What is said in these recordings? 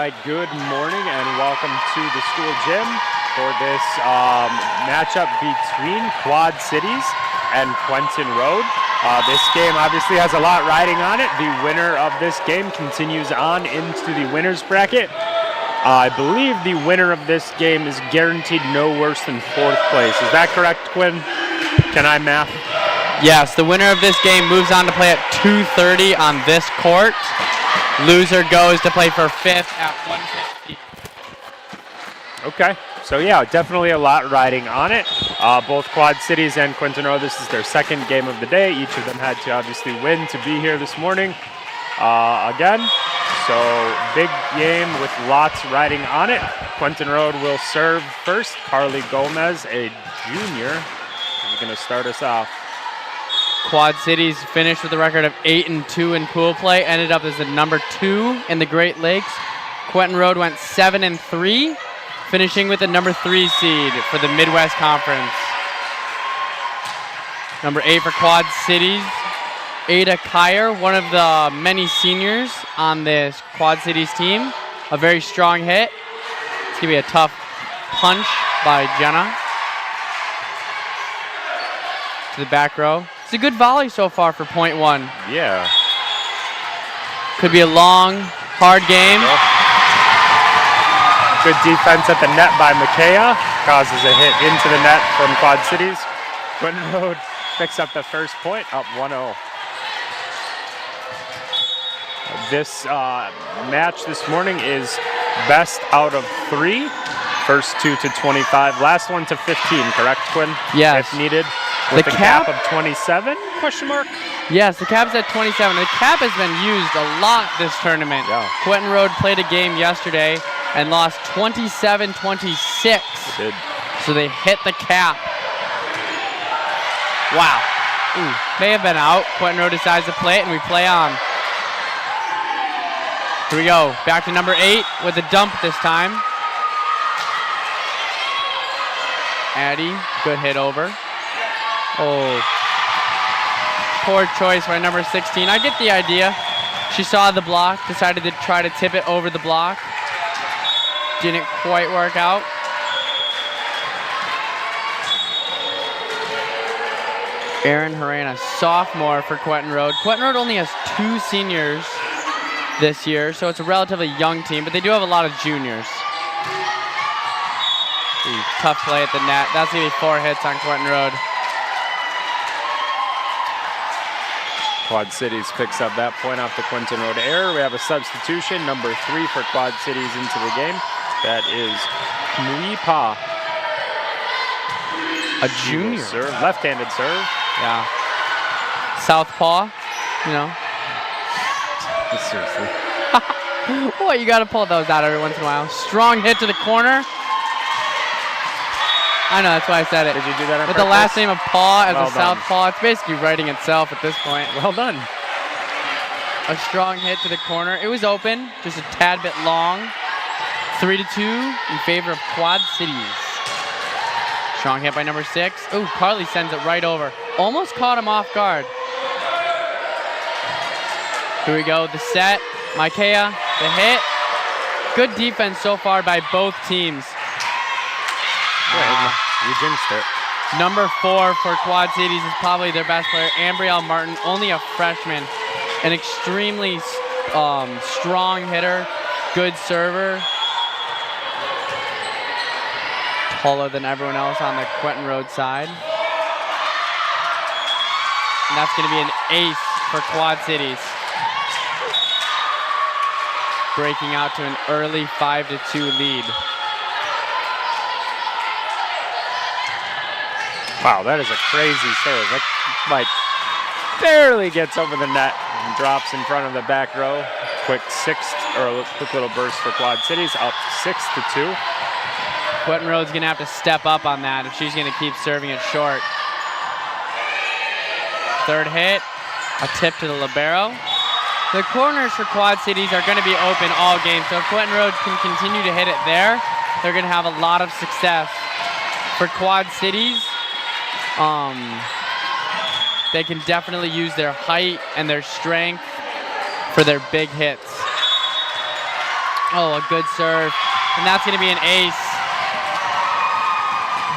right, good morning and welcome to the school gym for this matchup between Quad Cities and Quentin Road. This game obviously has a lot riding on it. The winner of this game continues on into the winner's bracket. I believe the winner of this game is guaranteed no worse than 4th place. Is that correct, Quinn? Can I math? Yes, the winner of this game moves on to play at 2:30 on this court. Loser goes to play for 5th at 1:50. Okay, so yeah, definitely a lot riding on it. Both Quad Cities and Quentin Road, this is their 2nd game of the day. Each of them had to obviously win to be here this morning again. So big game with lots riding on it. Quentin Road will serve first. Carly Gomez, a junior, is going to start us off. Quad Cities finished with a record of 8-2 in pool play, ended up as the number 2 in the Great Lakes. Quentin Road went 7-3, finishing with the number 3 seed for the Midwest Conference. Number 8 for Quad Cities, Ada Kyer, one of the many seniors on this Quad Cities team. A very strong hit. It's going to be a tough punch by Jenna. To the back row. It's a good volley so far for point 1. Yeah. Could be a long, hard game. Good defense at the net by Makaya. Causes a hit into the net from Quad Cities. Quentin Road picks up the first point, up 1-0. This match this morning is best out of 3. First 2 to 25, last one to 15, correct, Quinn? Yes. If needed. With the cap of 27, question mark? Yes, the cap's at 27. The cap has been used a lot this tournament. Yeah. Quentin Road played a game yesterday and lost 27-26. They did. So they hit the cap. Wow. Ooh, may have been out. Quentin Road decides to play it, and we play on. Here we go. Back to number 8 with a dump this time. Addie, good hit over. Oh, poor choice by number 16. I get the idea. She saw the block, decided to try to tip it over the block. Didn't quite work out. Erin Harana, sophomore for Quentin Road. Quentin Road only has 2 seniors this year, so it's a relatively young team, but they do have a lot of juniors. Ooh, tough play at the net. That's going to be 4 hits on Quentin Road. Quad Cities picks up that point off the Quentin Road error. We have a substitution, number 3 for Quad Cities into the game. That is Muipa. A junior. Serve, left-handed serve. Yeah. Southpaw, you know. Seriously. Boy, you got to pull those out every once in a while. Strong hit to the corner. I know, that's why I said it. Did you do that on With purpose? the last name of Paw as Well a southpaw, it's basically writing itself at this point. Well done. A strong hit to the corner. It was open, just a tad bit long. 3-2 in favor of Quad Cities. Strong hit by number 6. Ooh, Carly sends it right over. Almost caught him off guard. Here we go, the set. Makaya, the hit. Good defense so far by both teams. You jinxed it. Number 4 for Quad Cities is probably their best player, Ambrielle Martin, only a freshman. An extremely strong hitter, good server. Taller than everyone else on the Quentin Road side. And that's going to be an ace for Quad Cities. Breaking out to an early 5-2 lead. Wow, that is a crazy serve. That like barely gets over the net and drops in front of the back row. Quick little burst for Quad Cities, up 6-2. Quentin Road's gonna have to step up on that if she's gonna keep serving it short. Third hit, a tip to the libero. The corners for Quad Cities are gonna be open all game, so if Quentin Road can continue to hit it there, they're gonna have a lot of success. For Quad Cities, they can definitely use their height and their strength for their big hits. Oh, a good serve. And that's going to be an ace.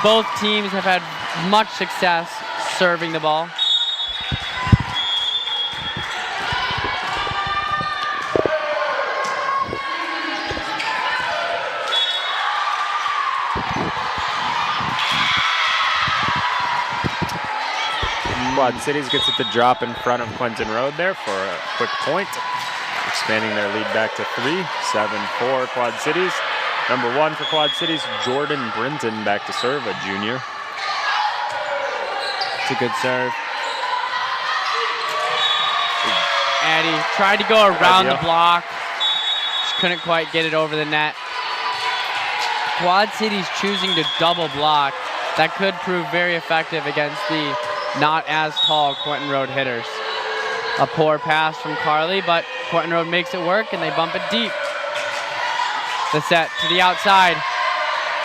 Both teams have had much success serving the ball. Quad Cities gets it to drop in front of Quentin Road there for a quick point, expanding their lead back to 3, 7-4 Quad Cities. Number 1 for Quad Cities, Jordan Brinton back to serve, a junior. It's a good serve. Addie tried to go around the block. Just couldn't quite get it over the net. Quad Cities choosing to double block. That could prove very effective against the not as tall Quentin Road hitters. A poor pass from Carly, but Quentin Road makes it work and they bump it deep. The set to the outside.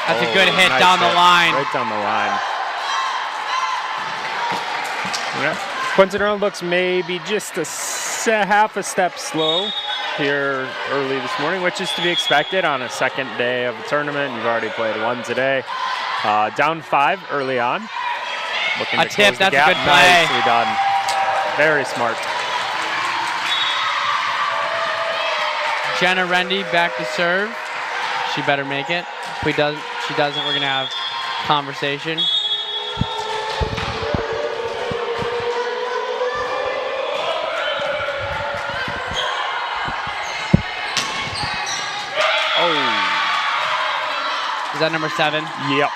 That's a good hit nice down the line. Right down the line. Yeah. Quentin Road looks maybe just half a step slow here early this morning, which is to be expected on a second day of the tournament. You've already played one today. Down 5 early on. Looking a to tip, close the that's gap. a good play. Nicely done. Very smart. Jenna Rendy back to serve. She better make it. If she doesn't, we're gonna have conversation. Is that number 7? Yep.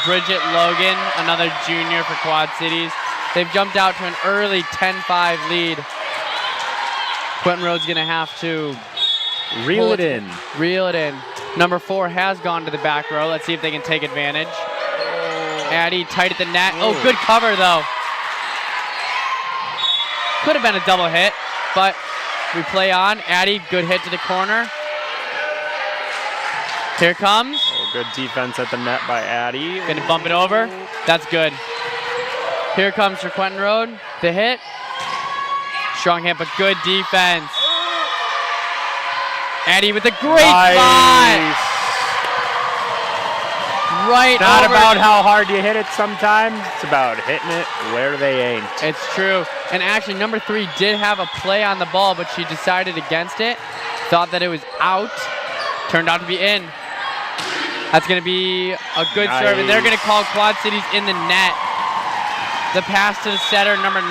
Bridget Logan, another junior for Quad Cities. They've jumped out to an early 10-5 lead. Quentin Road's gonna have to reel it in. Reel it in. Number 4 has gone to the back row. Let's see if they can take advantage. Addie tight at the net. Oh, good cover though. Could have been a double hit, but we play on. Addie, good hit to the corner. Here it comes. Oh, good defense at the net by Addie. Gonna bump it over. That's good. Here it comes for Quentin Road. The hit. Strong hit, but good defense. Addie with a great spot. Right Not over. about how hard you hit it sometimes. It's about hitting it where they ain't. It's true. And actually, number 3 did have a play on the ball, but she decided against it. Thought that it was out. Turned out to be in. That's going to be a good serve, and they're going to call Quad Cities in the net. The pass to the setter, number 9,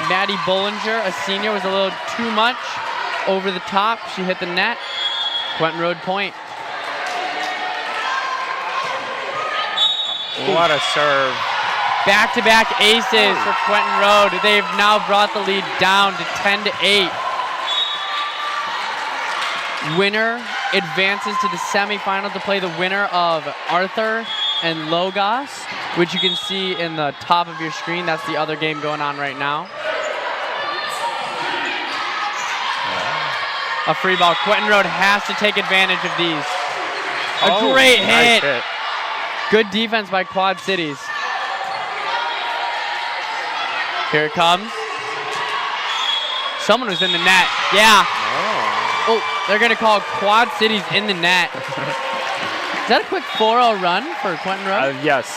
Maddie Bollinger, a senior, was a little too much over the top. She hit the net. Quentin Road point. What a serve. Back-to-back aces for Quentin Road. They've now brought the lead down to 10-8. Winner advances to the semifinal to play the winner of Arthur and Logos, which you can see in the top of your screen. That's the other game going on right now. A free ball. Quentin Road has to take advantage of these. A great hit. Nice hit. Good defense by Quad Cities. Here it comes. Someone was in the net. Yeah. Oh, they're going to call Quad Cities in the net. Is that a quick 4-0 run for Quentin Road? Yes.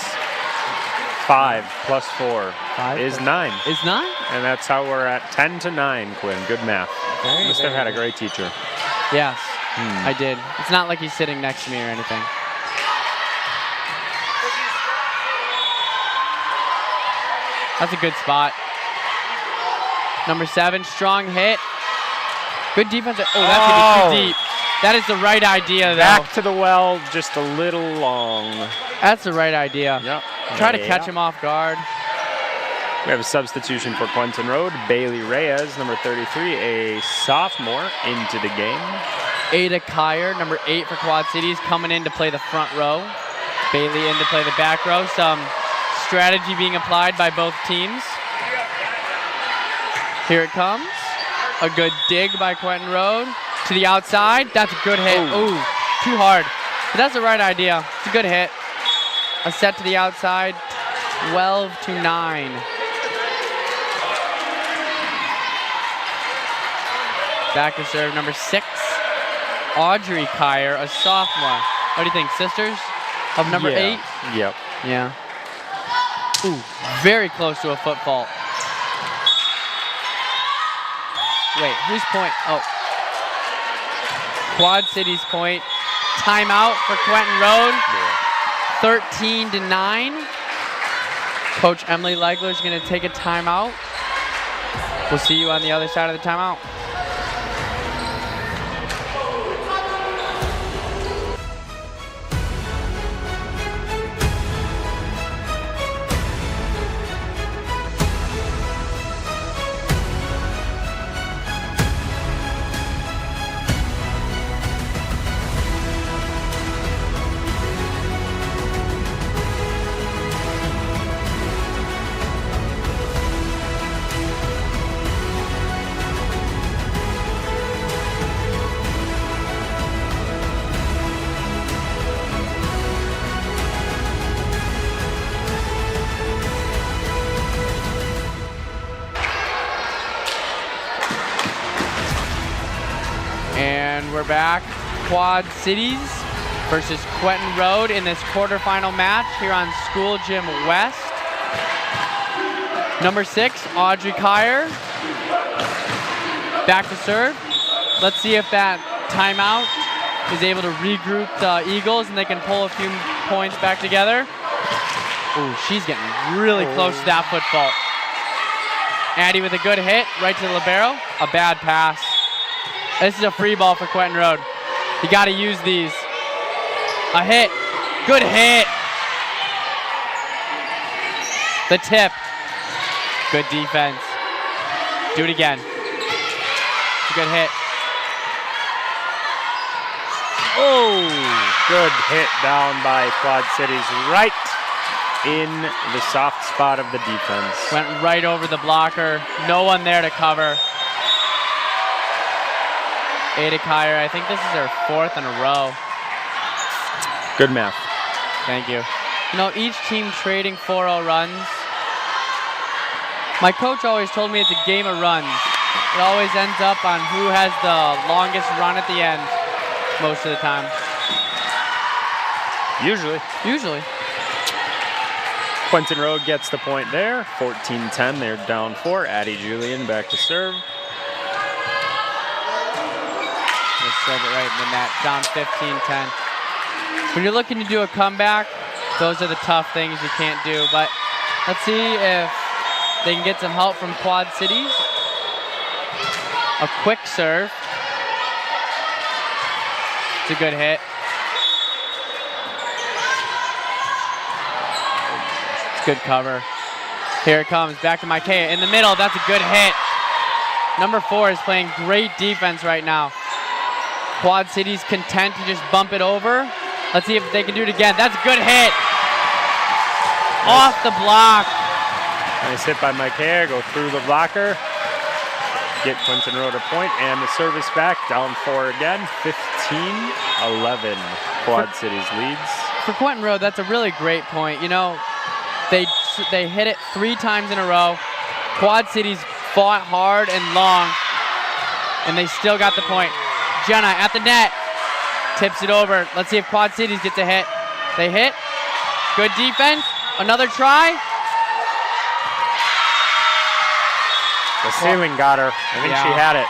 5 plus 4 is 9. Is 9? And that's how we're at 10-9, Quinn. Good math. Must have had a great teacher. Yes, I did. It's not like he's sitting next to me or anything. That's a good spot. Number 7, strong hit. Good defense. Oh, that's gonna be too deep. That is the right idea, though. Back to the well, just a little long. That's the right idea. Yep. Try to catch him off guard. We have a substitution for Quentin Road. Bailey Reyes, number 33, a sophomore, into the game. Ada Kyer, number 8 for Quad Cities, coming in to play the front row. Bailey in to play the back row. Some strategy being applied by both teams. Here it comes. A good dig by Quentin Road. To the outside. That's a good hit. Ooh, too hard. But that's the right idea. It's a good hit. A set to the outside. 12-9. Back to serve number 6. Audrey Kyer, a sophomore. What do you think, sisters of number 8? Yep. Yeah. Ooh, very close to a foot fault. Wait, whose point? Oh. Quad Cities point. Timeout for Quentin Road. Yeah. 13-9. Coach Emily Legler is going to take a timeout. We'll see you on the other side of the timeout. And we're back. Quad Cities versus Quentin Road in this quarterfinal match here on School Gym West. Number 6, Audrey Kyer. Back to serve. Let's see if that timeout is able to regroup the Eagles and they can pull a few points back together. Ooh, she's getting really close to that foot fault. Addie with a good hit right to the libero. A bad pass. This is a free ball for Quentin Road. You got to use these. A hit. Good hit. The tip. Good defense. Do it again. It's a good hit. Oh, good hit down by Quad Cities right in the soft spot of the defense. Went right over the blocker. No one there to cover. Ada Kyer, I think this is her 4th in a row. Good math. Thank you. You know, each team trading 4-0 runs. My coach always told me it's a game of runs. It always ends up on who has the longest run at the end, most of the time. Usually. Quentin Road gets the point there. 14-10, they're down 4. Addie Julian back to serve. Serve it right in the net, down 15-10. When you're looking to do a comeback, those are the tough things you can't do. But let's see if they can get some help from Quad Cities. A quick serve. It's a good hit. It's good cover. Here it comes, back to Micaiah in the middle. That's a good hit. Number 4 is playing great defense right now. Quad Cities content to just bump it over. Let's see if they can do it again. That's a good hit. Nice. Off the block. Nice hit by Micaiah. Go through the blocker. Get Quentin Road a point, and the service back. Down 4 again. 15-11. Quad Cities leads. For Quentin Road, that's a really great point. You know, they hit it 3 times in a row. Quad Cities fought hard and long, and they still got the point. Jenna at the net, tips it over. Let's see if Quad Cities gets a hit. They hit. Good defense. Another try. The ceiling got her. I think she had it.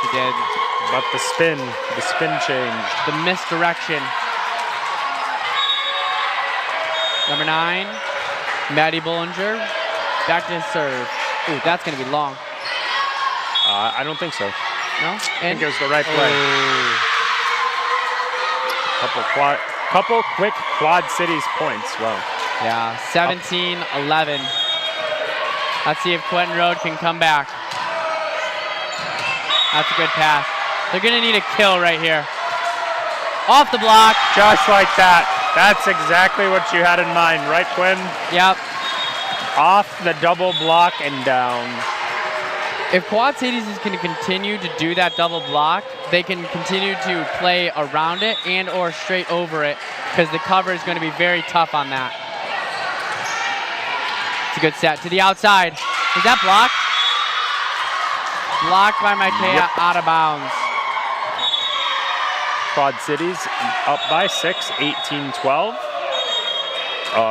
She did. But the spin changed. The misdirection. Number 9, Maddie Bullinger, back to serve. Ooh, that's going to be long. I don't think so. No? I think it was the right play. Couple quick Quad Cities points. Wow. Yeah, 17-11. Let's see if Quentin Road can come back. That's a good pass. They're going to need a kill right here. Off the block. Just like that. That's exactly what you had in mind, right, Quinn? Yep. Off the double block and down. If Quad Cities is going to continue to do that double block, they can continue to play around it and or straight over it because the cover is going to be very tough on that. It's a good set to the outside. Is that blocked? Blocked by Micaiah, out of bounds. Quad Cities up by 6, 18-12.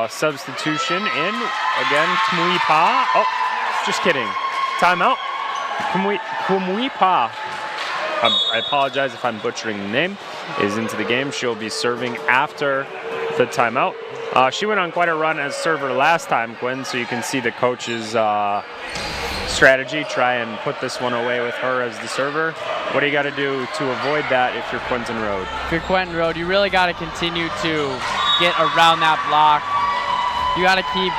Substitution in, again, Kumui Pa. Oh, just kidding. Timeout. Kumui Pa. I apologize if I'm butchering the name. Is into the game. She'll be serving after the timeout. She went on quite a run as server last time, Quinn, so you can see the coach's strategy. Try and put this one away with her as the server. What do you got to do to avoid that if you're Quentin Road? If you're Quentin Road, you really got to continue to get around that block. You got to keep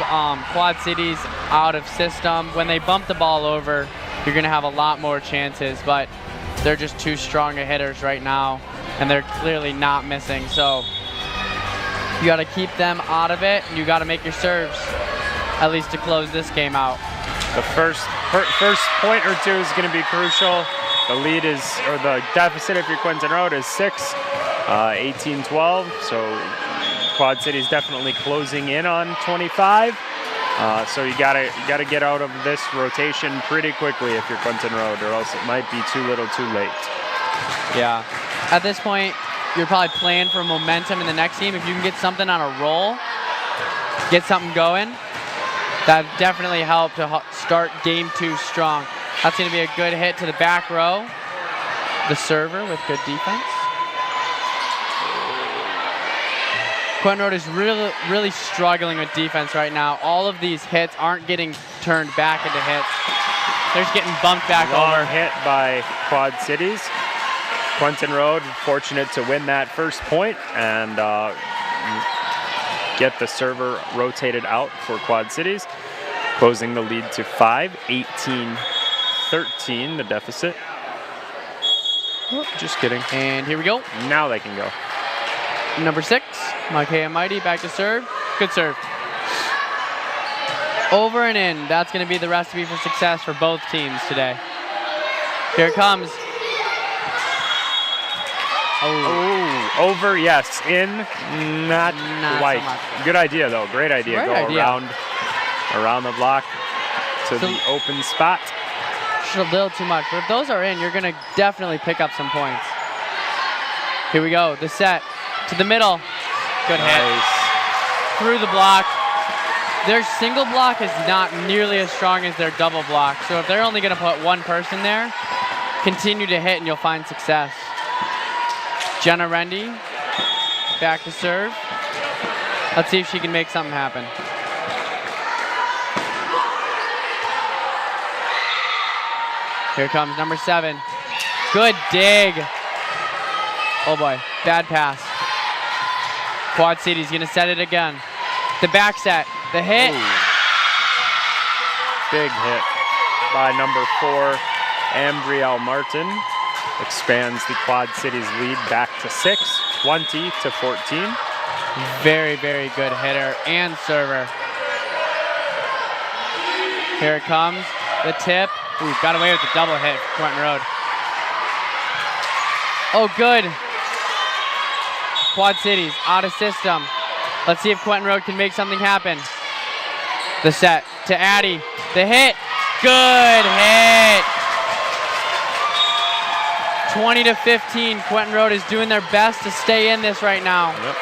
Quad Cities out of system. When they bump the ball over, you're going to have a lot more chances, but they're just too strong a hitters right now, and they're clearly not missing. So you got to keep them out of it, and you got to make your serves, at least to close this game out. The first point or two is going to be crucial. The lead is, or the deficit if you're Quentin Road is 6, 18-12. So Quad City's definitely closing in on 25. So you gotta get out of this rotation pretty quickly if you're Quentin Road, or else it might be too little too late. Yeah. At this point, you're probably playing for momentum in the next game. If you can get something on a roll, get something going, that definitely help to start game 2 strong. That's going to be a good hit to the back row. The server with good defense. Quentin Road is really struggling with defense right now. All of these hits aren't getting turned back into hits. They're just getting bumped back over. Hit by Quad Cities. Quentin Road fortunate to win that first point and get the server rotated out for Quad Cities, closing the lead to 5, 18-13, the deficit. Oh, just kidding. And here we go. Now they can go. Number 6, Makea Mighty, back to serve. Good serve. Over and in. That's going to be the recipe for success for both teams today. Here it comes. Oh, over, yes. In, not quite. So much. Good idea, though. Great idea. Great go idea. around the block to the open spot. Just a little too much. But if those are in, you're going to definitely pick up some points. Here we go. The set to the middle. Good hit. Through the block. Their single block is not nearly as strong as their double block. So if they're only going to put one person there, continue to hit and you'll find success. Jenna Rendy, back to serve. Let's see if she can make something happen. Here comes number 7. Good dig. Oh boy, bad pass. Quad City's gonna set it again. The back set, the hit. Ooh. Big hit by number 4, Ambrielle Martin. Expands the Quad Cities lead back to 6, 20-14. Very, very good hitter and server. Here it comes, the tip. Ooh, got away with the double hit, Quentin Road. Oh, good. Quad Cities out of system. Let's see if Quentin Road can make something happen. The set to Addie. The hit. Good hit. 20-15. Quentin Road is doing their best to stay in this right now. Yep.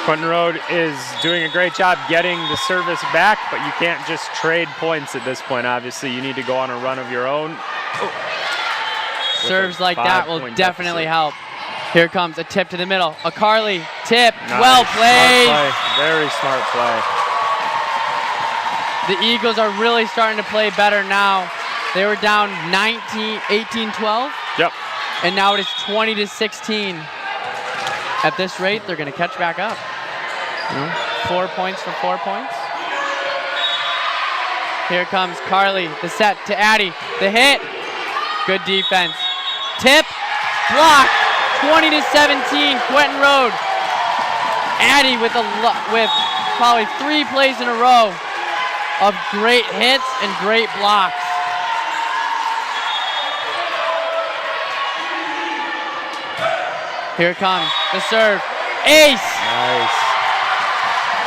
Quentin Road is doing a great job getting the service back, but you can't just trade points at this point. Obviously, you need to go on a run of your own. Oh. Serves like that will definitely help. Here comes a tip to the middle. A Carly tip. Nice. Well played. Smart play. Very smart play. The Eagles are really starting to play better now. They were down 18-12. Yep. And now it is 20-16. At this rate, they're going to catch back up. 4 points for 4 points. Here comes Carly. The set to Addie. The hit. Good defense. Tip. Block. 20-17. Quentin Road. Addie with probably 3 plays in a row of great hits and great blocks. Here it comes, the serve. Ace! Nice.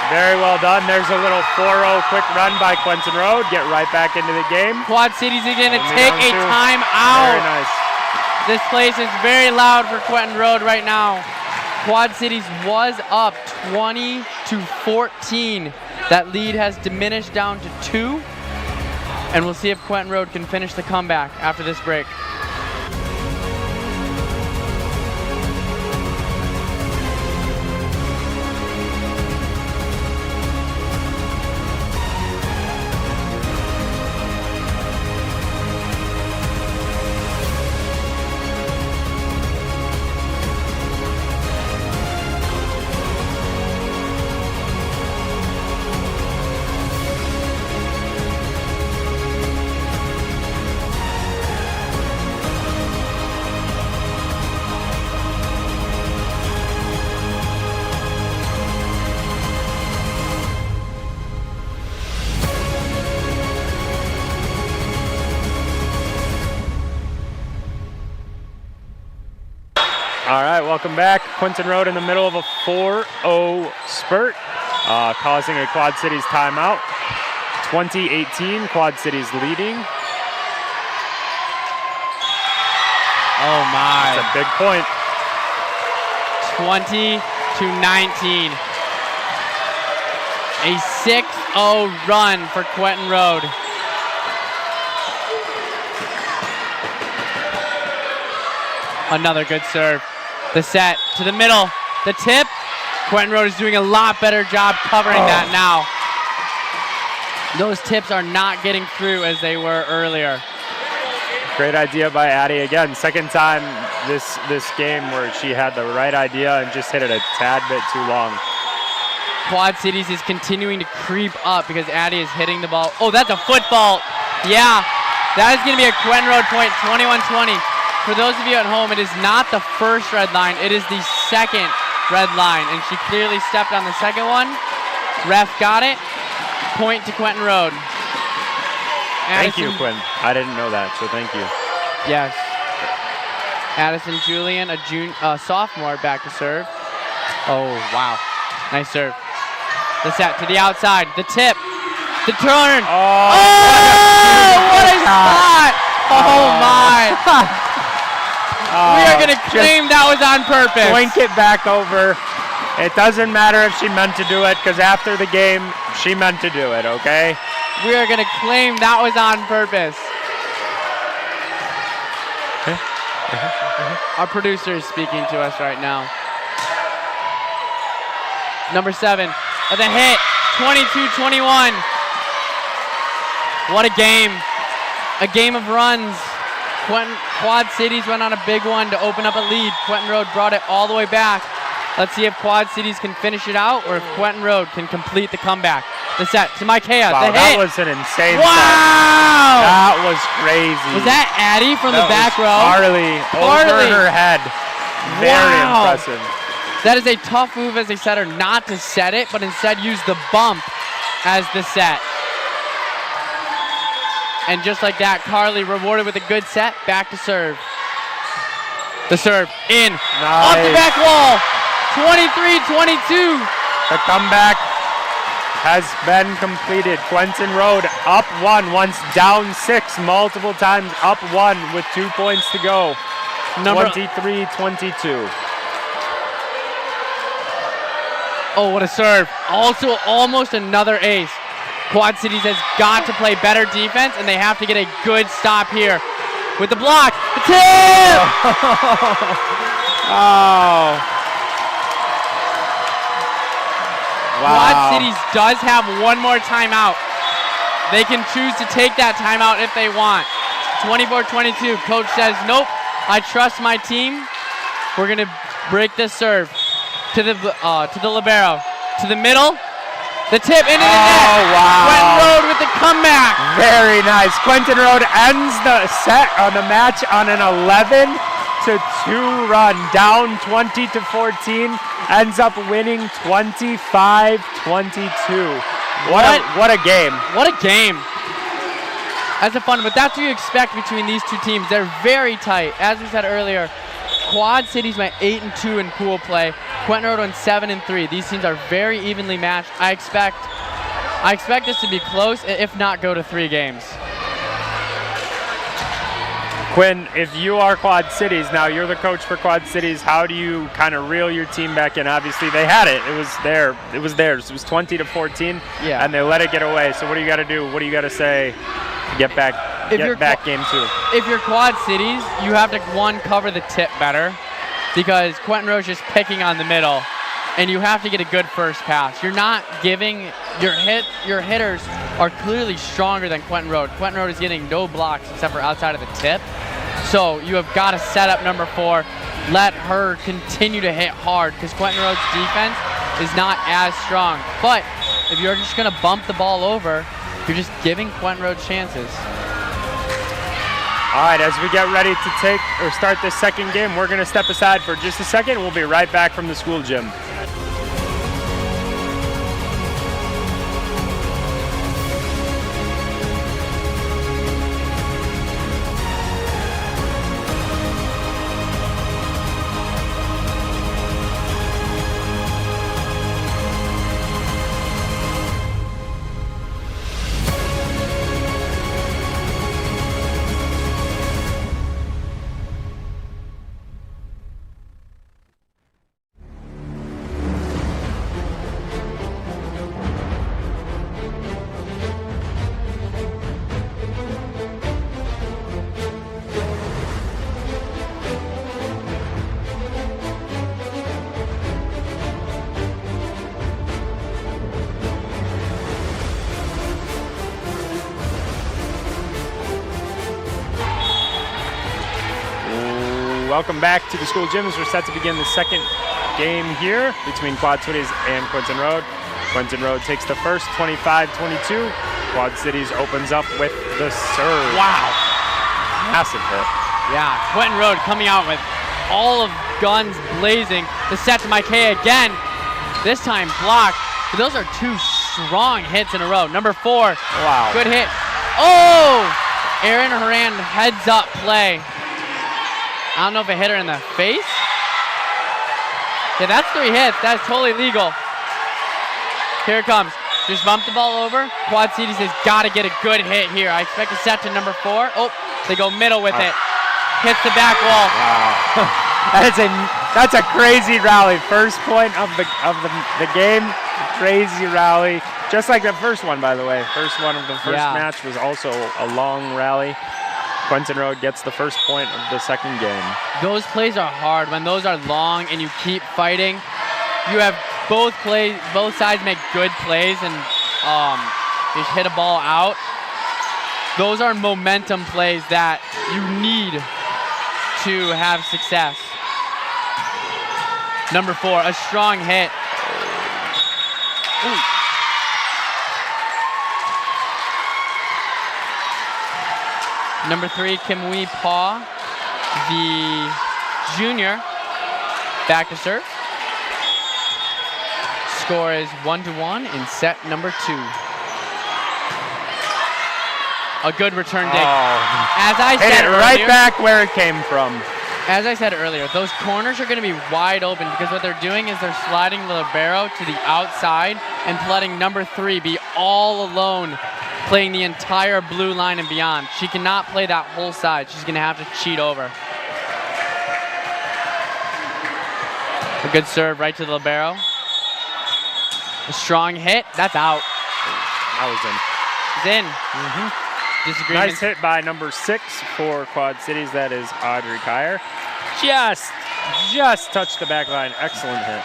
Very well done. There's a little 4-0 quick run by Quentin Road. Get right back into the game. Quad Cities are going to take a timeout. Very nice. This place is very loud for Quentin Road right now. Quad Cities was up 20-14. That lead has diminished down to 2. And we'll see if Quentin Road can finish the comeback after this break. All right, welcome back. Quentin Road in the middle of a 4-0 spurt, causing a Quad Cities timeout. 2018, Quad Cities leading. Oh my. That's a big point. 20-19. A 6-0 run for Quentin Road. Another good serve. The set to the middle. The tip. Quentin Road is doing a lot better job covering that now. Those tips are not getting through as they were earlier. Great idea by Addie again. Second time this game where she had the right idea and just hit it a tad bit too long. Quad Cities is continuing to creep up because Addie is hitting the ball. Oh, that's a foot fault. Yeah, that is going to be a Quentin Road point, 21-20. For those of you at home, it is not the first red line, it is the second red line, and she clearly stepped on the second one. Ref got it. Point to Quentin Road. Thank you, Quinn. I didn't know that, so thank you. Yes. Addison Julian, a sophomore, back to serve. Oh, wow. Nice serve. The set to the outside. The tip. The turn. Oh, what a spot. Oh, my. We are going to claim that was on purpose. Blink it back over. It doesn't matter if she meant to do it, because after the game, she meant to do it, okay? We are going to claim that was on purpose. Our producer is speaking to us right now. Number 7, the hit, 22-21. What a game. A game of runs. Quad Cities went on a big one to open up a lead. Quentin Road brought it all the way back. Let's see if Quad Cities can finish it out or if Quentin Road can complete the comeback. The set to Micaiah. Wow, the that hit. was an insane Wow! set. That was crazy. Was that Addie from the back row? Harley over her head. Very impressive. That is a tough move as a setter not to set it, but instead use the bump as the set. And just like that, Carly rewarded with a good set, back to serve. The serve, in, off the back wall, 23-22. The comeback has been completed. Quentin Road up 1, once down 6, multiple times up 1 with 2 points to go. 23-22. Oh, what a serve. Also, almost another ace. Quad Cities has got to play better defense, and they have to get a good stop here. With the block, the tip! Oh. Wow. Quad Cities does have one more timeout. They can choose to take that timeout if they want. 24-22, coach says, nope, I trust my team. We're gonna break this serve to the libero, to the middle. The tip into the net. Wow. Quentin Road with the comeback. Very nice. Quentin Road ends the set on the match on an 11-2 run, down 20-14, ends up winning 25-22. What a game. What a game. That's a fun, but that's what you expect between these two teams. They're very tight. As we said earlier, Quad Cities went 8-2 in pool play. Quentin Road went 7-3. These teams are very evenly matched. I expect this to be close, if not go to 3 games. Quinn, if you are Quad Cities, now you're the coach for Quad Cities, how do you kind of reel your team back in? Obviously, they had it. It was there. It was theirs. It was 20-14, Yeah. and they let it get away. So what do you got to do? What do you got to say to get back game 2? If you're Quad Cities, you have to, one, cover the tip better because Quentin Road's just picking on the middle, and you have to get a good first pass. You're not giving your hitters are clearly stronger than Quentin Road. Quentin Road is getting no blocks except for outside of the tip. So you have got to set up number 4, let her continue to hit hard because Quentin Road's defense is not as strong. But if you're just going to bump the ball over, you're just giving Quentin Road chances. All right, as we get ready to start this second game, we're going to step aside for just a second. We'll be right back from the school gym. Welcome back to the school gyms. We're set to begin the second game here between Quad Cities and Quentin Road. Quentin Road takes the first, 25-22. Quad Cities opens up with the serve. Wow. Massive hit. Yeah, Quentin Road coming out with all of guns blazing. The set to Mikea again. This time blocked. But those are 2 strong hits in a row. Number 4. Wow. Good hit. Oh! Aaron Horan heads up play. I don't know if it hit her in the face. Yeah, that's 3 hits. That's totally legal. Here it comes. Just bump the ball over. Quad Cities has got to get a good hit here. I expect a set to number 4. Oh, they go middle with it. Hits the back wall. Wow. That's a crazy rally. First point of the game. Crazy rally. Just like the first one, by the way. First one of the first match was also a long rally. Quentin Road gets the first point of the second game. Those plays are hard. When those are long and you keep fighting, you have both sides make good plays and just hit a ball out. Those are momentum plays that you need to have success. Number 4, a strong hit. Ooh. Number 3, Kimwee Paw, the junior, back to serve. Score is 1-1 in set number 2. A good return dig. As I said earlier, right back where it came from. As I said earlier, those corners are going to be wide open because what they're doing is they're sliding the libero to the outside and letting number 3 be all alone, playing the entire blue line and beyond. She cannot play that whole side. She's going to have to cheat over. A good serve right to the libero. A strong hit. That's out. That was in. It's in. Disagreement. Nice hit by number 6 for Quad Cities. That is Audrey Kyer. Just touched the back line. Excellent hit.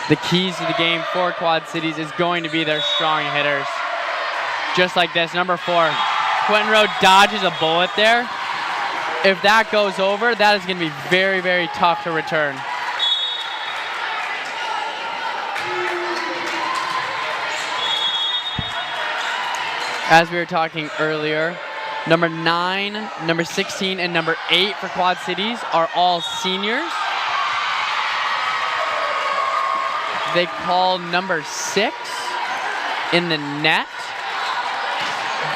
The keys to the game for Quad Cities is going to be their strong hitters. Just like this, number 4. Quentin Road dodges a bullet there. If that goes over, that is going to be very, very tough to return. As we were talking earlier, number 9, number 16, and number 8 for Quad Cities are all seniors. They call number 6 in the net.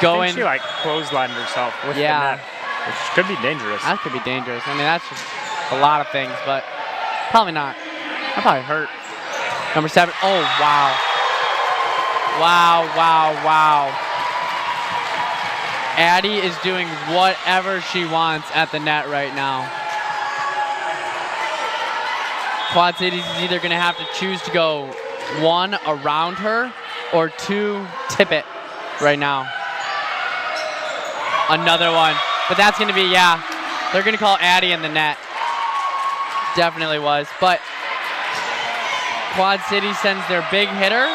I think she like clotheslined herself with the net, which could be dangerous. That could be dangerous. I mean, that's just a lot of things, but probably not. That probably hurt. Number 7. Oh, wow. Wow, wow, wow. Addie is doing whatever she wants at the net right now. Quad Cities is either going to have to choose to go 1, around her, or 2, tip it right now. Another one. But that's going to be, yeah, they're going to call Addie in the net. Definitely was. But Quad City sends their big hitter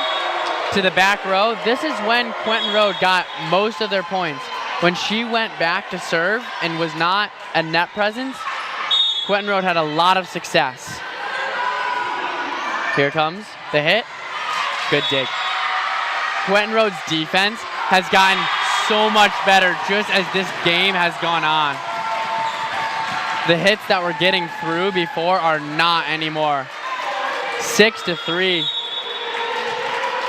to the back row. This is when Quentin Road got most of their points. When she went back to serve and was not a net presence, Quentin Road had a lot of success. Here comes the hit. Good dig. Quentin Road's defense has gotten so much better just as this game has gone on. The hits that we're getting through before are not anymore. 6-3.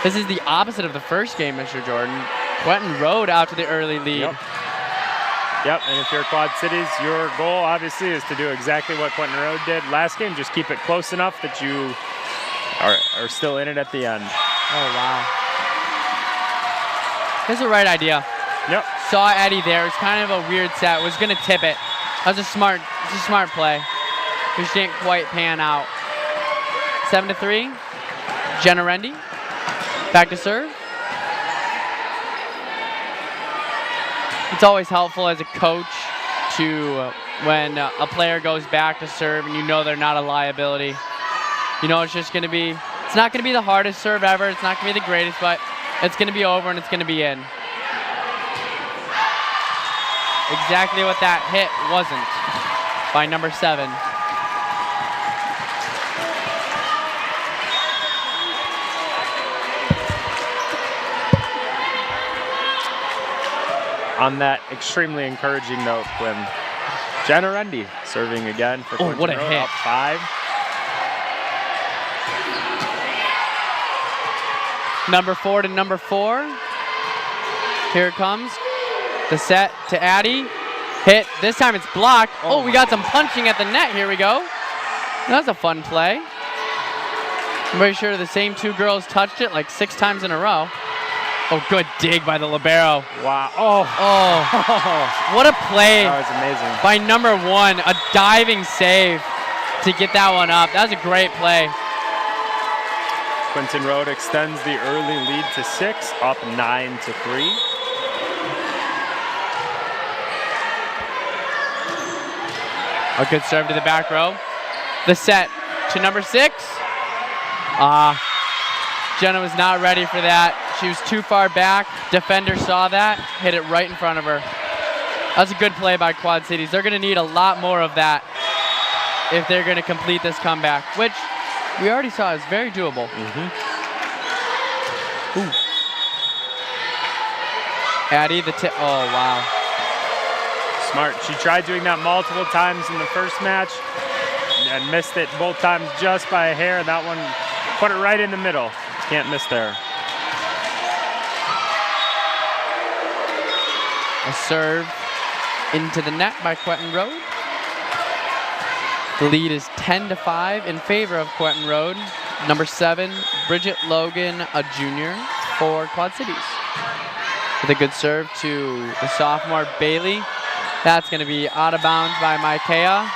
This is the opposite of the first game, Mr. Jordan. Quentin Road out to the early lead. Yep, and if you're Quad Cities, your goal obviously is to do exactly what Quentin Road did last game. Just keep it close enough that you are still in it at the end. Oh, wow. This is the right idea. Yep. Saw Eddie there. It's kind of a weird set. Was going to tip it. That was a smart play. Which didn't quite pan out. 7-3. Jenna Rendy. Back to serve. It's always helpful as a coach to, when a player goes back to serve and you know they're not a liability. You know, it's not going to be the hardest serve ever. It's not going to be the greatest, but it's going to be over and it's going to be in. Exactly what that hit wasn't by number 7. On that extremely encouraging note, when Jenna Rendy serving again for Quentin what a Road, hit. up 5. Number 4 to number 4. Here it comes. The set to Addie. Hit. This time it's blocked. Oh, we got some punching at the net. Here we go. That was a fun play. I'm pretty sure the same 2 girls touched it like 6 times in a row. Oh, good dig by the libero. Wow. Oh, what a play. That was amazing. By number 1, a diving save to get that one up. That was a great play. Quentin Road extends the early lead to 6, up 9-3. A good serve to the back row. The set to number 6. Jenna was not ready for that. She was too far back. Defender saw that, hit it right in front of her. That's a good play by Quad Cities. They're going to need a lot more of that if they're going to complete this comeback, which we already saw is very doable. Ooh. Addie, the tip. Oh, wow. Smart. She tried doing that multiple times in the first match and missed it both times just by a hair. That one put it right in the middle. Can't miss there. A serve into the net by Quentin Road. The lead is 10-5 in favor of Quentin Road. Number 7, Bridget Logan, a junior for Quad Cities. With a good serve to the sophomore Bailey. That's going to be out of bounds by Micaiah.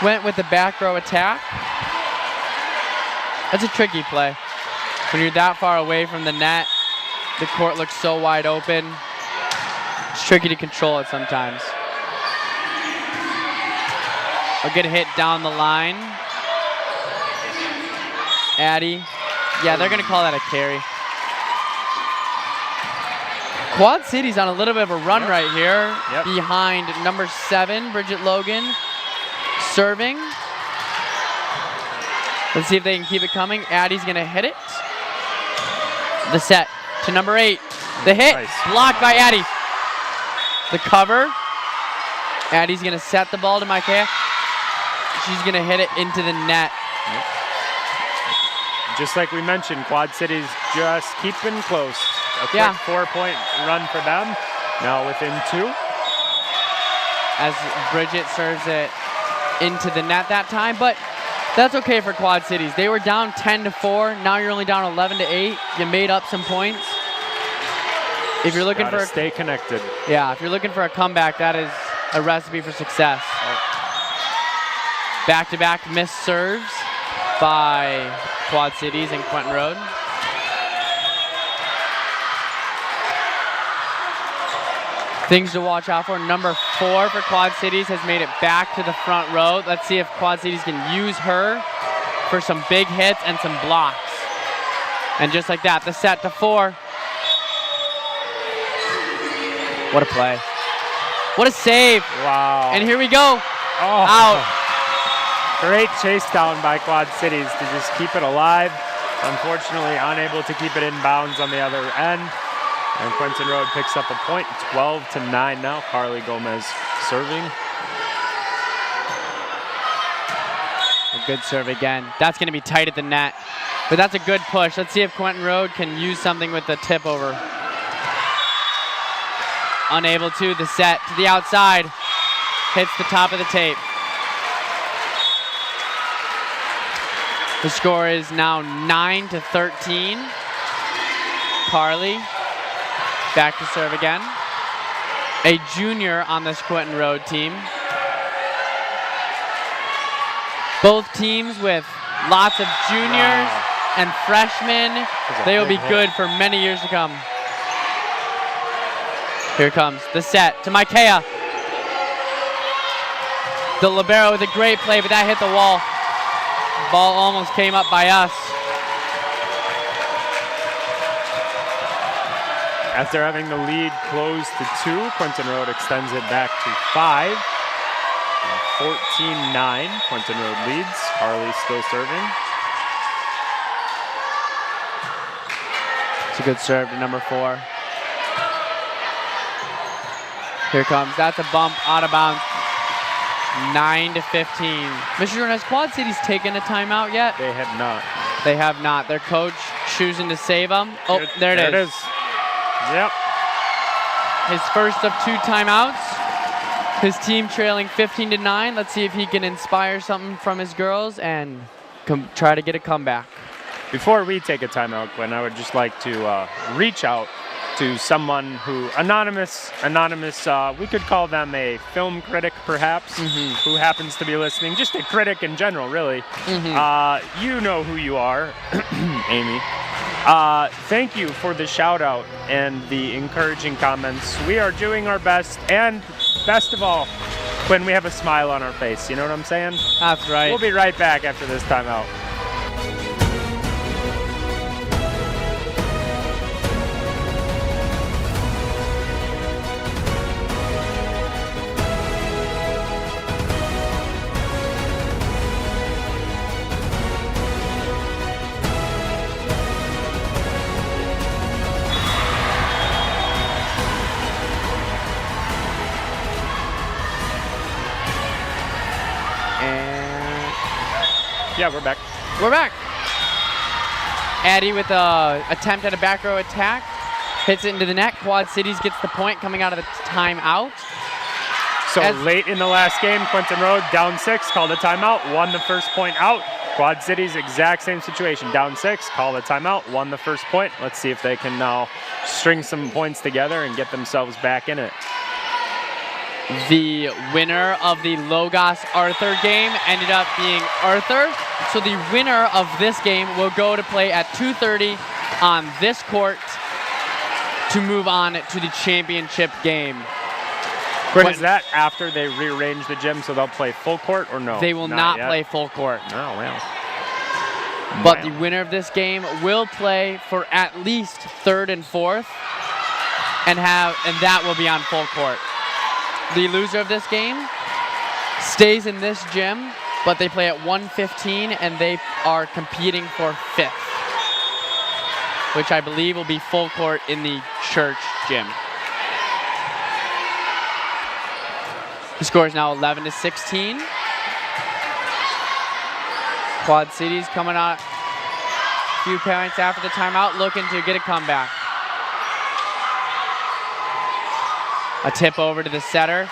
Went with the back row attack. That's a tricky play. When you're that far away from the net, the court looks so wide open. It's tricky to control it sometimes. A good hit down the line. Addie. Yeah, they're going to call that a carry. Quad City's on a little bit of a run right here. Behind number 7, Bridget Logan. Serving. Let's see if they can keep it coming. Addie's going to hit it. The set to number 8. The hit. Nice. Blocked by Addie. The cover. Addie's going to set the ball to Micaiah. She's going to hit it into the net. Just like we mentioned, Quad Cities just keeping close. A quick 4-point run for them. Now within 2. As Bridget serves it into the net that time, but that's okay for Quad Cities. They were down 10-4. Now you're only down 11-8. You made up some points. If you're looking Gotta for stay connected. if you're looking for a comeback, that is a recipe for success. Back-to-back missed serves by Quad Cities and Quentin Road. Things to watch out for. Number 4 for Quad Cities has made it back to the front row. Let's see if Quad Cities can use her for some big hits and some blocks. And just like that, the set to 4. What a play. What a save. Wow. And here we go. Oh. Out. Great chase down by Quad Cities to just keep it alive. Unfortunately, unable to keep it in bounds on the other end. And Quentin Road picks up a point, 12-9 now. Carly Gomez serving. A good serve again. That's going to be tight at the net. But that's a good push. Let's see if Quentin Road can use something with the tip over. Unable to. The set to the outside. Hits the top of the tape. The score is now 9-13. Carly back to serve again. A junior on this Quentin Road team. Both teams with lots of juniors and freshmen. They will be good for many years to come. Here comes the set to Micaiah. The libero with a great play, but that hit the wall. Ball almost came up by us. After having the lead close to 2, Quentin Road extends it back to 5. 14-9, Quentin Road leads. Harley still serving. It's a good serve to number 4. Here comes, that's a bump out of bounds. 9-15. Mr. Jordan, has Quad Cities taken a timeout yet? They have not. They have not. Their coach choosing to save them. Oh, there it is. Yep. His first of 2 timeouts. His team trailing 15-9. Let's see if he can inspire something from his girls and try to get a comeback. Before we take a timeout, Quinn, I would just like to reach out to someone who, anonymous, we could call them a film critic perhaps, who happens to be listening, just a critic in general, really. You know who you are, Amy. Thank you for the shout out and the encouraging comments. We are doing our best, and best of all, when we have a smile on our face, you know what I'm saying? That's right. We'll be right back after this timeout. Yeah, we're back. We're back. Addie with an attempt at a back row attack. Hits it into the net. Quad Cities gets the point coming out of the timeout. So late in the last game, Quentin Road down 6, called a timeout, won the first point out. Quad Cities, exact same situation. Down 6, called a timeout, won the first point. Let's see if they can now string some points together and get themselves back in it. The winner of the Logos-Arthur game ended up being Arthur. So the winner of this game will go to play at 2:30 on this court to move on to the championship game. Quinn, is that after they rearrange the gym so they'll play full court or no? They will not play full court. Oh, well. But the winner of this game will play for at least 3rd and 4th and that will be on full court. The loser of this game stays in this gym, but they play at 1:15 and they are competing for 5th, which I believe will be full court in the church gym. The score is now 11-16. Quad Cities coming out a few points after the timeout, looking to get a comeback. A tip over to the setter.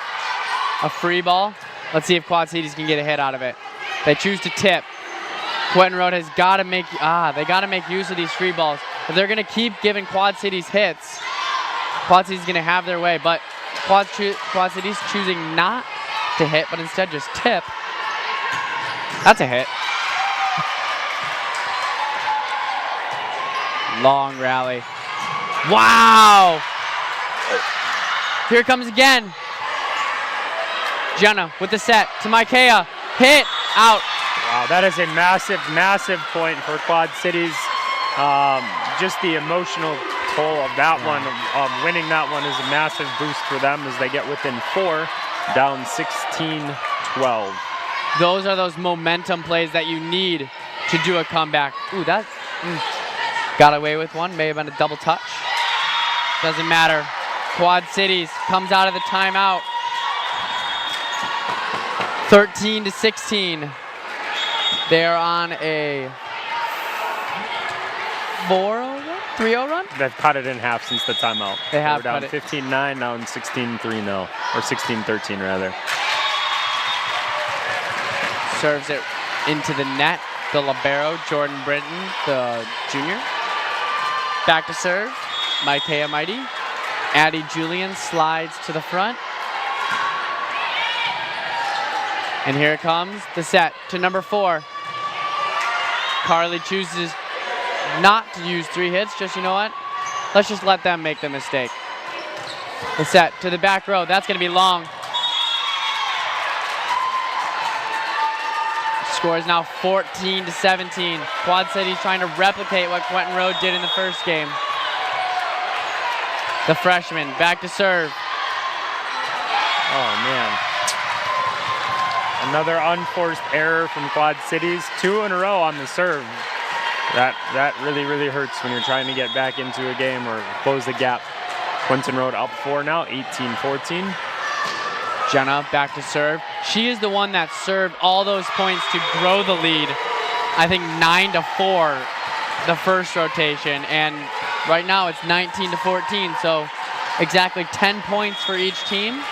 A free ball. Let's see if Quad Cities can get a hit out of it. They choose to tip. Quentin Road has got to make use of these free balls. If they're going to keep giving Quad Cities hits, Quad Cities going to have their way, but Quad Cities choosing not to hit, but instead just tip. That's a hit. Long rally. Wow! Here it comes again. Jenna with the set to Micaiah. Hit, out. Wow, that is a massive, massive point for Quad Cities. Just the emotional toll of that one, winning that one is a massive boost for them as they get within 4, down 16-12. Those are those momentum plays that you need to do a comeback. Ooh, that got away with one. May have been a double touch. Doesn't matter. Quad Cities comes out of the timeout. 13-16. They're on a 4-0 run? 3-0 run? They've cut it in half since the timeout. They have down cut it. 15-9, now in 16-3 now, or 16-13 rather. Serves it into the net. The libero, Jordan Britton, the junior. Back to serve, Micaiah Mighty. Addie Julian slides to the front. And here it comes, the set to number 4. Carly chooses not to use 3 hits, just, you know what? Let's just let them make the mistake. The set to the back row, that's gonna be long. Score is now 14-17. Quad City's trying to replicate what Quentin Road did in the first game. The freshman back to serve. Oh man. Another unforced error from Quad Cities. 2 in a row on the serve. That really, really hurts when you're trying to get back into a game or close the gap. Quentin Road up 4 now, 18-14. Jenna back to serve. She is the one that served all those points to grow the lead. I think 9-4 the first rotation, and right now it's 19-14, so exactly 10 points for each team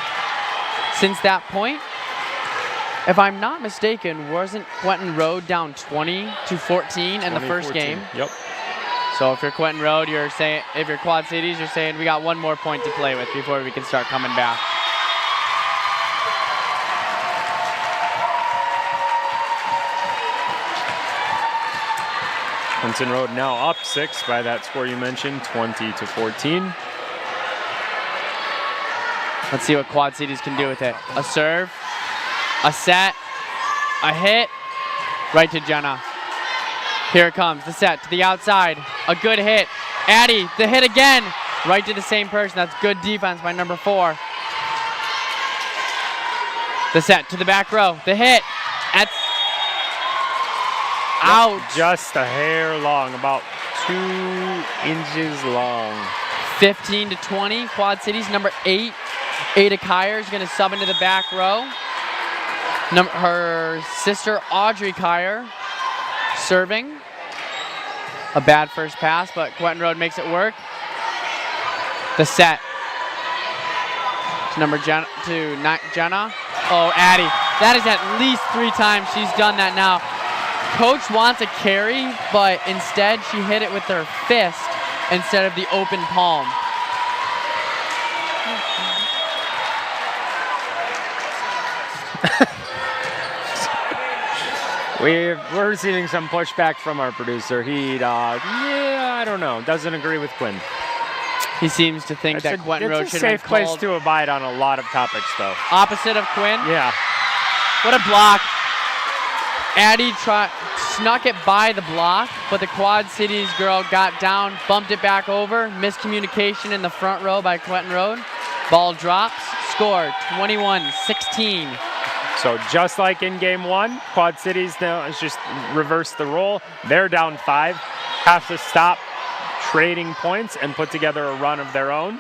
since that point. If I'm not mistaken, wasn't Quentin Road down 20-14 in the first game? Yep. So if you're Quentin Road, you're saying, if you're Quad Cities, you're saying we got one more point to play with before we can start coming back. Quentin Road now up 6 by that score you mentioned, 20-14. Let's see what Quad Cities can do with it. A serve, a set, a hit, right to Jenna. Here it comes, the set to the outside, a good hit. Addie, the hit again, right to the same person. That's good defense by number 4. The set to the back row, the hit, that's out. Just a hair long, about 2 inches long. 15-20, Quad Cities, number 8. Ada Kyer is going to sub into the back row. Her sister, Audrey Kyer, serving. A bad first pass, but Quentin Road makes it work. The set. To Jenna. Oh, Addie. That is at least 3 times she's done that now. Coach wants a carry, but instead she hit it with her fist instead of the open palm. We're receiving some pushback from our producer. He, I don't know, doesn't agree with Quinn. He seems to think that Quentin Road should have It's a safe place to abide on a lot of topics, though. Opposite of Quinn? Yeah. What a block. Addie snuck it by the block, but the Quad Cities girl got down, bumped it back over. Miscommunication in the front row by Quentin Road. Ball drops. Score 21-16. So just like in game 1, Quad Cities now has just reversed the role. They're down 5, have to stop trading points and put together a run of their own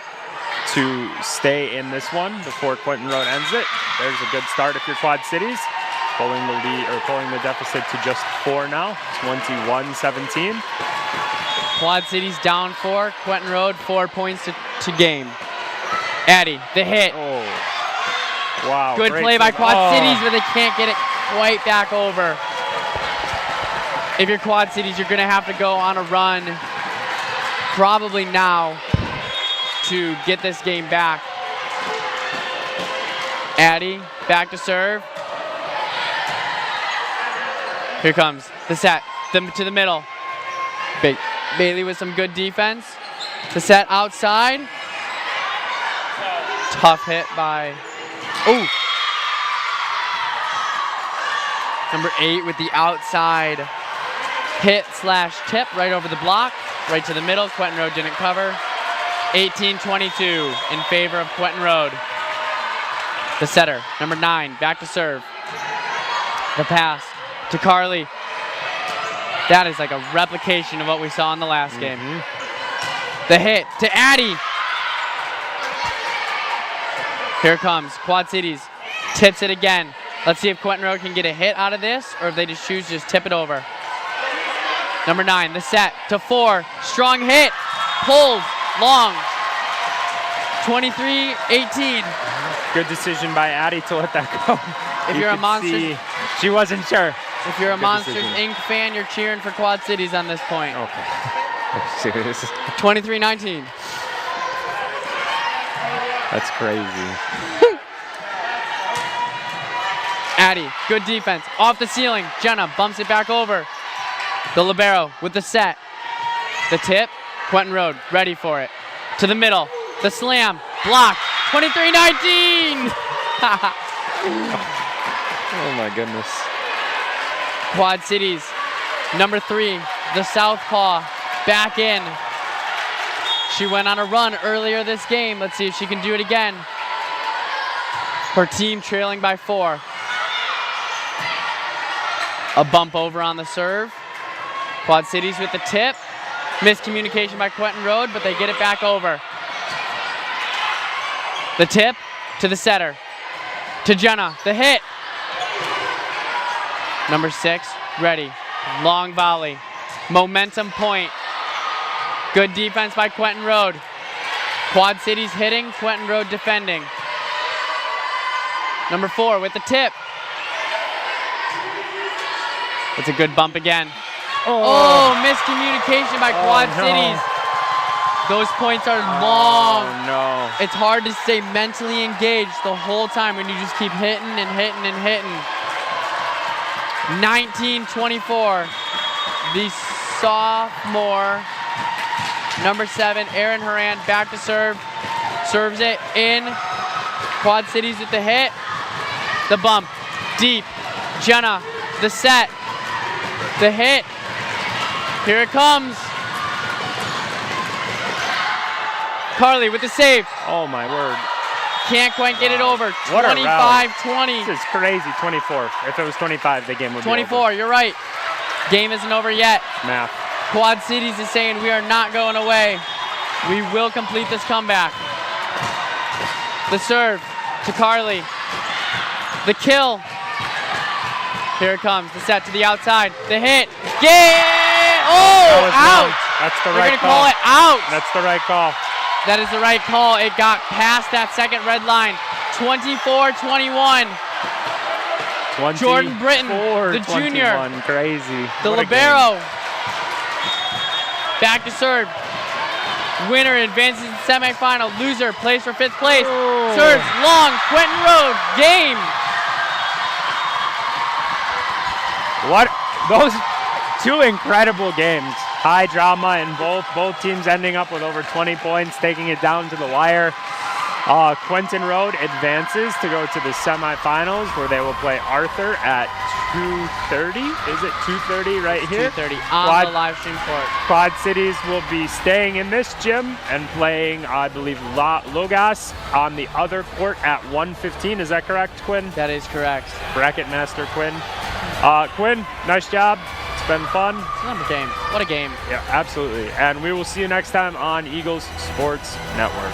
to stay in this one before Quentin Road ends it. There's a good start if you're Quad Cities, pulling the lead or pulling the deficit to just 4 now, 21-17. Quad Cities down 4, Quentin Road 4 points to game. Addie, the hit. Oh. Wow. Good play by Quad Cities, but they can't get it quite back over. If you're Quad Cities, you're going to have to go on a run, probably now, to get this game back. Addie, back to serve. Here comes the set, to the middle. Bailey with some good defense. The set outside. Tough hit by, ooh. Number 8 with the outside hit / tip right over the block, right to the middle. Quentin Road didn't cover. 18-22 in favor of Quentin Road. The setter, number 9, back to serve. The pass to Carly. That is like a replication of what we saw in the last game. The hit to Addie. Here comes Quad Cities. Tips it again. Let's see if Quentin Road can get a hit out of this or if they just choose to just tip it over. Number 9, the set to 4. Strong hit. Pulled. Long. 23-18. Good decision by Addie to let that go. If you're a Monsters, she wasn't sure. If you're a Good Monsters decision. Inc. fan, you're cheering for Quad Cities on this point. Okay. Serious? 23-19. That's crazy. Addie, good defense. Off the ceiling. Jenna bumps it back over. The libero with the set. The tip. Quentin Road ready for it. To the middle. The slam. Block. 23-19. Oh my goodness. Quad Cities. Number 3, the southpaw. Back in. She went on a run earlier this game. Let's see if she can do it again. Her team trailing by 4. A bump over on the serve. Quad Cities with the tip. Miscommunication by Quentin Road, but they get it back over. The tip to the setter. To Jenna, the hit. Number 6, ready. Long volley. Momentum point. Good defense by Quentin Road. Quad Cities hitting, Quentin Road defending. Number 4 with the tip. It's a good bump again. Oh, miscommunication by Quad Cities. Those points are long. Oh, no. It's hard to stay mentally engaged the whole time when you just keep hitting and hitting and hitting. 19-24. The sophomore, number 7, Erin Horan, back to serve. Serves it in. Quad Cities with the hit. The bump. Deep. Jenna, the set. The hit. Here it comes. Carly with the save. Oh my word. Can't quite get it over. What a 25-20. This is crazy. 24. If it was 25, the game would be 24, over. you're right. Game isn't over yet. Math. Quad Cities is saying we are not going away. We will complete this comeback. The serve to Carly. The kill. Here it comes. The set to the outside. The hit. Yeah! Oh, out. Wrong. That's the They're right going to call. call it out. That's the right call. That is the right call. It got past that second red line. 24-21. Jordan Britton, the junior. Crazy. The What a libero. Back to serve. Winner advances to semifinal. Loser plays for 5th place. Oh. Serves long. Quentin Road. Game. What? Those 2 incredible games. High drama in both teams ending up with over 20 points, taking it down to the wire. Quentin Road advances to go to the semifinals where they will play Arthur at 2:30. Is it 2:30 right here? 2:30 on the live stream court. Quad Cities will be staying in this gym and playing, I believe, Logas on the other court at 1:15. Is that correct, Quinn? That is correct. Bracket Master Quinn. Quinn, nice job. It's been fun. It's another game. What a game. Yeah, absolutely. And we will see you next time on Eagles Sports Network.